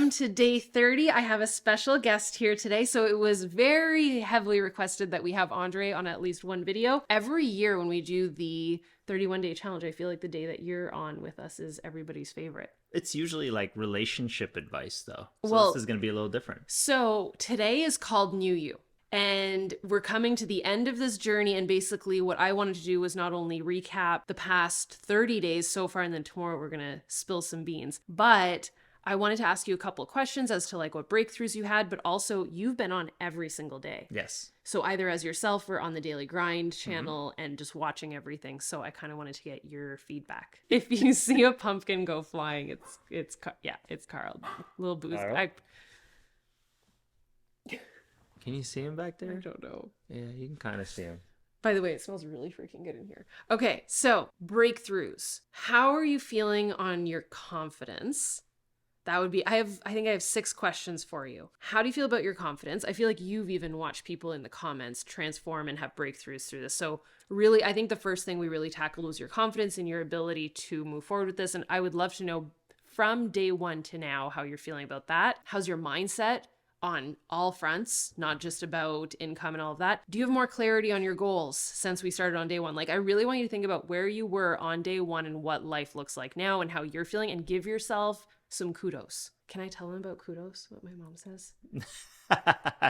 Welcome to day 30. I have a special guest here today. So it was very heavily requested that we have Andre on at least one video. Every year when we do the 31-day challenge, I feel like the day that you're on with us is everybody's favorite. It's usually like relationship advice though. So Well, this is going to be a little different. So today is called New You. And we're coming to the end of this journey. And basically what I wanted to do was not only recap the past 30 days so far, and then tomorrow we're going to spill some beans, but I wanted to ask you a couple of questions as to like what breakthroughs you had, but also you've been on every single day. Yes. So either as yourself or on the Daily Grind channel and just watching everything. So I kind of wanted to get your feedback. If you see a pumpkin go flying, it's Carl. Little boost. Carl? Can you see him back there? I don't know. Yeah, you can kind of see him. By the way, it smells really freaking good in here. Okay, so breakthroughs. How are you feeling on your confidence? That would be, I think I have 6 questions for you. How do you feel about your confidence? I feel like you've even watched people in the comments transform and have breakthroughs through this. So really, I think the first thing we really tackled was your confidence and your ability to move forward with this. And I would love to know from day 1 to now how you're feeling about that. How's your mindset on all fronts, not just about income and all of that? Do you have more clarity on your goals since we started on day 1? Like, I really want you to think about where you were on day 1 and what life looks like now and how you're feeling, and give yourself some kudos. Can I tell them about kudos, what my mom says?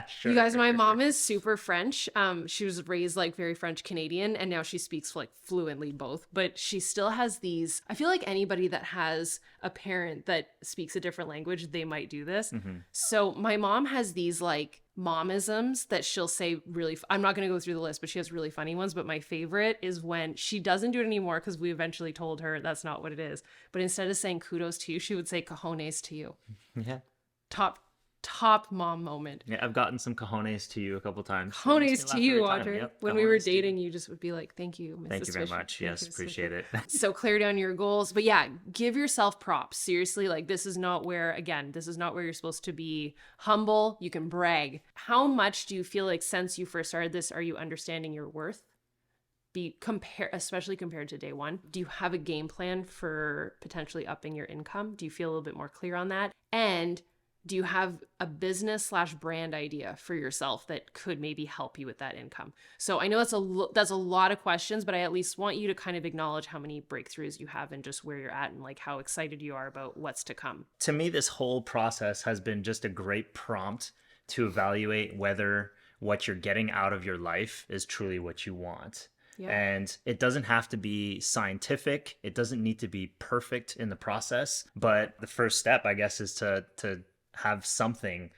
Sure. You guys, my mom is super French. She was raised like very French Canadian, and now she speaks like fluently both, but she still has these, I feel like anybody that has a parent that speaks a different language, they might do this. Mm-hmm. So my mom has these like momisms that she'll say really, I'm not going to go through the list, but she has really funny ones. But my favorite is when she doesn't do it anymore because we eventually told her that's not what it is. But instead of saying kudos to you, she would say cojones to you. Yeah. Top mom moment. Yeah, I've gotten some cojones to you a couple times. Cojones to you, Audrey. Yep, when we were cojones to you. dating, you just would be like, thank you, Mrs. Thank you very Fisher. much. Yes, appreciate it. So clarity on your goals. But yeah, give yourself props. Seriously, like this is not where you're supposed to be humble. You can brag. How much do you feel like since you first started this, are you understanding your worth? Especially compared to day 1. Do you have a game plan for potentially upping your income? Do you feel a little bit more clear on that? And do you have a business/brand idea for yourself that could maybe help you with that income? So I know that's a lot of questions, but I at least want you to kind of acknowledge how many breakthroughs you have and just where you're at and like how excited you are about what's to come. To me, this whole process has been just a great prompt to evaluate whether what you're getting out of your life is truly what you want. Yeah. And it doesn't have to be scientific. It doesn't need to be perfect in the process. But the first step, I guess, is to have something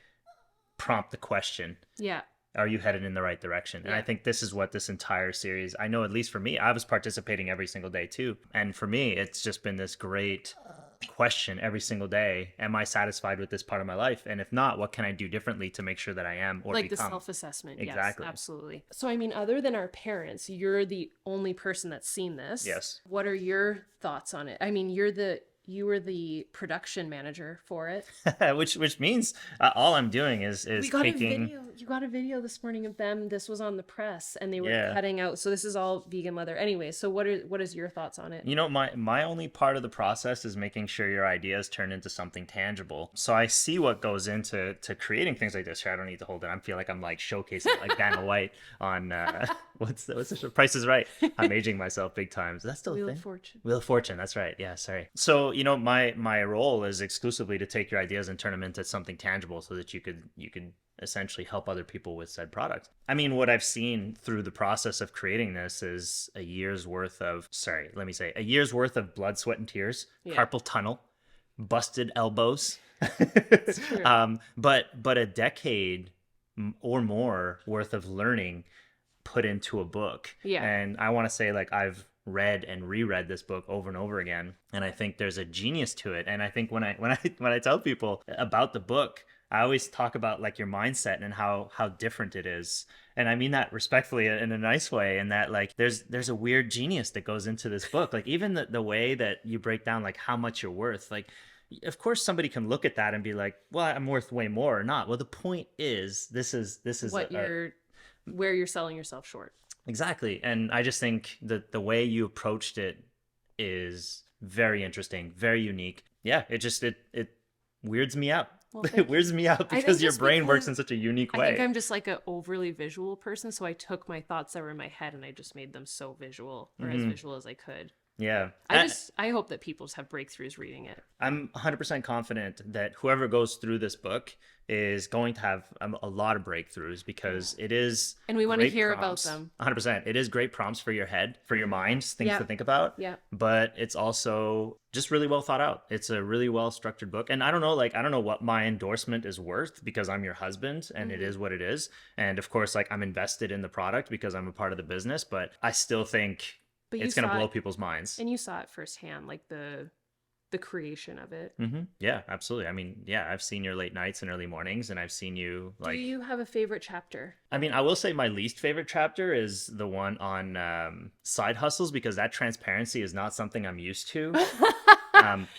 prompt the question. Yeah. Are you headed in the right direction? And I think this is what this entire series, I know at least for me, I was participating every single day too. And for me, it's just been this great question every single day. Am I satisfied with this part of my life? And if not, what can I do differently to make sure that I am or like become? The self-assessment. Exactly. Yes, absolutely. So, I mean, other than our parents, you're the only person that's seen this. Yes. What are your thoughts on it? I mean, you were the production manager for it. which means all I'm doing is we got taking... a video. You got a video this morning of them. This was on the press and they were cutting out. So this is all vegan leather. Anyway, so what is your thoughts on it? You know, my only part of the process is making sure your ideas turn into something tangible. So I see what goes into creating things like this. Here, I don't need to hold it. I feel like I'm like showcasing like Dana White on what's the show? Price is Right. I'm aging myself big time. Is that still a thing? Wheel of Fortune. Wheel of Fortune. That's right. Yeah, sorry. So, you know, my role is exclusively to take your ideas and turn them into something tangible so that you could essentially help other people with said product. I mean, what I've seen through the process of creating this is a year's worth of blood, sweat, and tears, carpal tunnel, busted elbows, but a decade or more worth of learning put into a book. Yeah. And I want to say, like, I've read and reread this book over and over again, and I think there's a genius to it. And I think when I tell people about the book, I always talk about like your mindset and how different it is. And I mean that respectfully in a nice way, and that like there's a weird genius that goes into this book. Like even the way that you break down like how much you're worth. Like, of course somebody can look at that and be like, well, I'm worth way more or not. Well, the point is this is what where you're selling yourself short. Exactly. And I just think that the way you approached it is very interesting, very unique. Yeah, it weirds me out. Well, It weirds me out because your brain works in such a unique way. I think I'm just like an overly visual person, so I took my thoughts that were in my head and I just made them so visual, or as visual as I could. Yeah. I hope that people just have breakthroughs reading it. I'm 100% confident that whoever goes through this book is going to have a lot of breakthroughs, because it is, and we want to hear prompts. about them. 100%. It is great prompts for your head, for your mind, things to think about. Yeah. But it's also just really well thought out. It's a really well structured book. And I don't know what my endorsement is worth, because I'm your husband and it is what it is. And of course, like, I'm invested in the product because I'm a part of the business, but I still think it's going to blow people's minds. And you saw it firsthand, like the creation of it. Yeah, absolutely. I mean, yeah, I've seen your late nights and early mornings, and I've seen you like... Do you have a favorite chapter? I mean, I will say my least favorite chapter is the one on side hustles, because that transparency is not something I'm used to.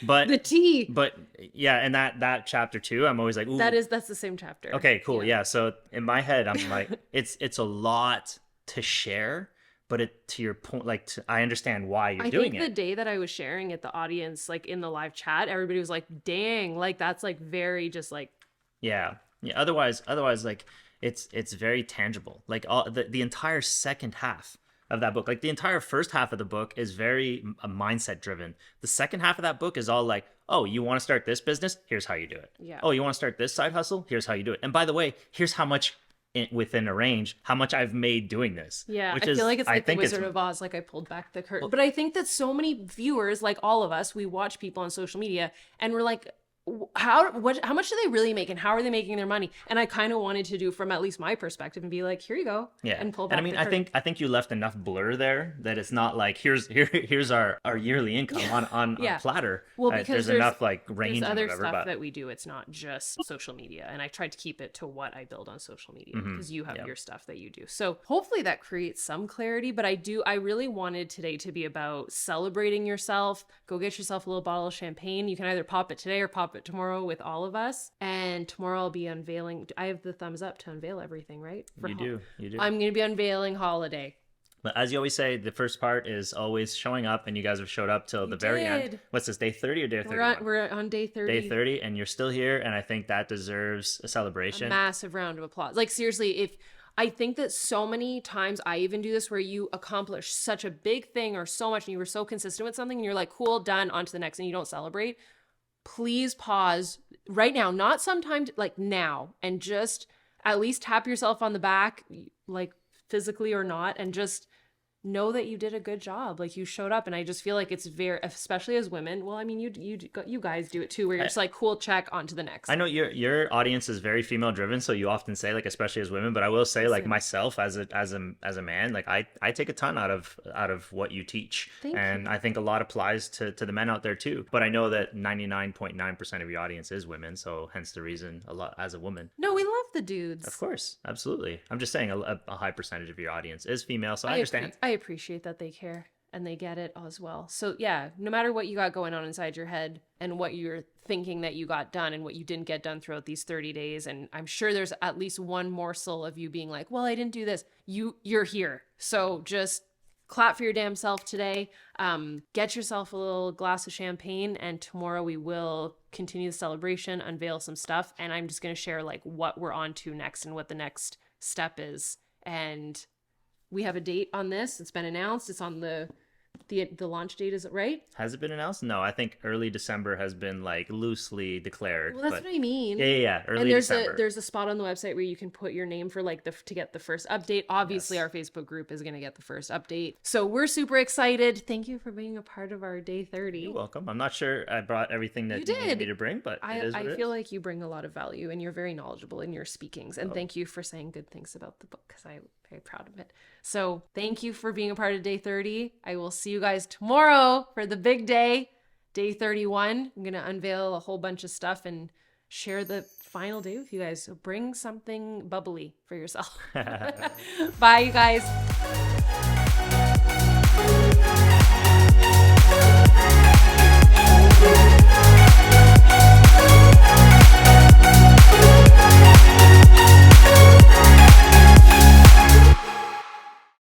But the tea. But yeah, and that chapter too, I'm always like, ooh. That's the same chapter. Okay, cool. Yeah. So in my head, I'm like, it's a lot to share. But to your point, like, I understand why you're doing it. I think the day that I was sharing it, the audience, like in the live chat, everybody was like, dang, like that's like very just like. Yeah. Otherwise, like it's very tangible. Like the entire second half of that book, like the entire first half of the book is very mindset driven. The second half of that book is all like, oh, you want to start this business? Here's how you do it. Yeah. Oh, you want to start this side hustle? Here's how you do it. And by the way, here's how much within a range, how much I've made doing this. Yeah, I feel like it's like the Wizard of Oz, like I pulled back the curtain. But I think that so many viewers, like all of us, we watch people on social media and we're like, how much do they really make and how are they making their money? And I kind of wanted to do from at least my perspective and be like, here you go. Yeah. And pull back. And I mean, I think you left enough blur there that it's not like here's our yearly income on a platter. Well, because there's enough like range. There's other and whatever, stuff that we do. It's not just social media, and I tried to keep it to what I build on social media because you have your stuff that you do. So hopefully that creates some clarity. But I really wanted today to be about celebrating yourself. Go get yourself a little bottle of champagne. You can either pop it today or pop it tomorrow with all of us. And tomorrow I'll be unveiling. I have the thumbs up to unveil everything, right? You do. I'm going to be unveiling Holiday. But as you always say, the first part is always showing up, and you guys have showed up till the very end. What's this, day 30 or day 30? We're on day 30. Day 30, and you're still here, and I think that deserves a celebration. A massive round of applause. Like, seriously, I think that so many times I even do this where you accomplish such a big thing or so much, and you were so consistent with something, and you're like, cool, done, on to the next, and you don't celebrate. Please pause right now, not sometime, like now, and just at least tap yourself on the back, like physically or not, and just know that you did a good job. Like, you showed up, and I just feel like it's very, especially as women. Well, I mean, you guys do it too, where you're just like, cool, check, on to the next. I know your audience is very female driven, so you often say, like, especially as women. But I will say, like, myself as a man, like, I take a ton out of what you teach, and I think a lot applies to the men out there too. But I know that 99.9% of your audience is women, so hence the reason a lot as a woman. No, we love the dudes. Of course, absolutely. I'm just saying a high percentage of your audience is female, so I understand. I appreciate that they care and they get it as well. So yeah, no matter what you got going on inside your head and what you're thinking that you got done and what you didn't get done throughout these 30 days, and I'm sure there's at least one morsel of you being like, well, I didn't do this. You're here. So just clap for your damn self today. Get yourself a little glass of champagne, and tomorrow we will continue the celebration, unveil some stuff, and I'm just going to share like what we're on to next and what the next step is. And we have a date on this. It's been announced. It's on the launch date, is it right? Has it been announced? No, I think early December has been like loosely declared. Well, that's what I mean. Yeah. Early December. There's a spot on the website where you can put your name for like to get the first update. Obviously, our Facebook group is going to get the first update. So we're super excited. Thank you for being a part of our day 30. You're welcome. I'm not sure I brought everything that you needed me to bring, but I feel like you bring a lot of value, and you're very knowledgeable in your speakings. And thank you for saying good things about the book, because I'm very proud of it. So thank you for being a part of day 30. I will see you guys tomorrow for the big day, day 31. I'm going to unveil a whole bunch of stuff and share the final day with you guys. So bring something bubbly for yourself. Bye, you guys.